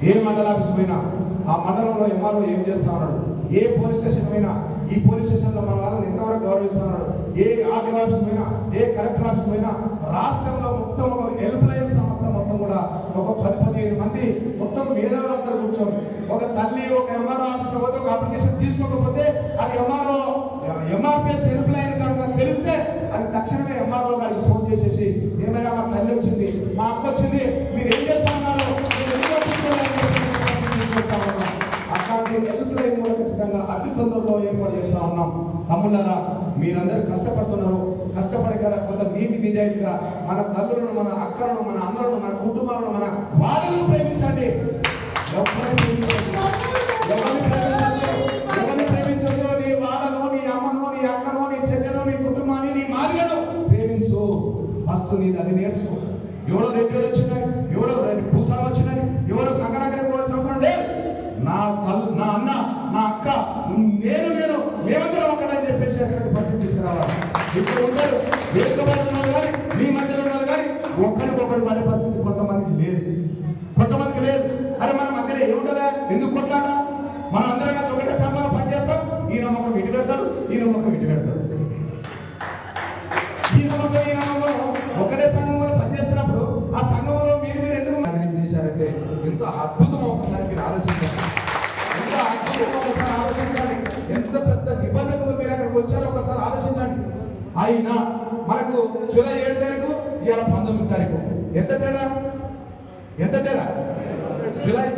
ఏ మండల ఆఫీస్ పోయినా ఆ మండలంలో ఎంఆర్ఓ ఏం చేస్తా ఉన్నాడు, ఏ పోలీస్ స్టేషన్ పోయినా ఈ పోలీస్ స్టేషన్లో మన వాళ్ళని ఎంతవరకు గౌరవిస్తా ఉన్నాడు, ఏ ఆర్డీ ఆఫీస్ పోయినా ఏ కలెక్టర్ ఆఫీస్ పోయినా రాష్ట్రంలో మొత్తం ఒక హెల్ప్ లైన్ సంస్థ మొత్తం కూడా ఒక 10-15 మంది మొత్తం మేధావులందరూ కూర్చొని ఒక తల్లి ఒక ఎంఆర్ఓ ఆఫీస్ పోతే ఒక అప్లికేషన్ తీసుకోకపోతే అది ఎంఆర్పిఎస్ హెల్ప్ లైన్ కనుక తెలిస్తే అది తక్షణమే ఎంఆర్ఓ గారికి ఫోన్ చేసేసి ఏమైనా మా తల్లి వచ్చింది మా అక్క వచ్చింది మీరు ఏం చేస్తా ఉన్నారు అట్లాంటి హెల్ప్ లైన్ కూడా ఖచ్చితంగా అతి తొందరలో ఏర్పాటు చేస్తా ఉన్నాం. తమ్ముళ్ళారా మీరందరూ కష్టపడుతున్నారు, కష్టపడి కూడా కొంత నీతి నిజాయితీగా మన తల్లులను మన అక్కలను మన అన్నలను మన కుటుంబాలను మన వాళ్ళను ప్రేమించండి. ఎవరిని ప్రేమించదు నీ వాళ్ళను నీ అమ్మను నీ అక్కను నీ చెల్లెను నీ కుటుంబాన్ని నీ మాదిగను ప్రేమించు. ఫస్ట్ నీది అది నేర్చుకో. ఎవడో రెడ్డి వచ్చిందని ఎవడో భూసాలు వచ్చిందని ఎవడో సంగనగరికి పోవాల్సిన అవసరం లేదు. నా అన్న నా అక్క మేమందరం ఒకటని చెప్పేసి అటువంటి పరిస్థితి తీసుకురావాలి. ఇప్పుడు ఉంటారు వేదికబడుతున్నారు కానీ మీ మధ్యలో ఉన్నారు కానీ ఒకరికొకరు పడే పరిస్థితి కొంతమందికి లేదు. అరే మన మధ్యలో ఏముంటుందా, ఎందుకు కొట్లాడా, మనం అందరం కలిసి ఒకటే స్థానంలో పనిచేస్తాం. ఈయన ముఖం ఇటు పెడతాడు, ఈయన ముఖం ఇటు పెడతాడు. ఈయన ముఖం ఒకటే సంఘంలో పనిచేస్తున్నప్పుడు ఆ సంఘంలో మీరు ఎందుకు చేశారంటే ఎంత అద్భుతం ఒకసారి మీరు ఆలోచించాలి. ఎంత అద్భుతం ఒకసారి ఆలోచించాలి. ఎంత పెద్ద నిబంధనలు మీరు అక్కడికి వచ్చారో ఒకసారి ఆలోచించండి. అయినా మనకు జూలై 7 తారీఖు ఇవాళ 19 తారీఖు ఎంత తేడా జూలై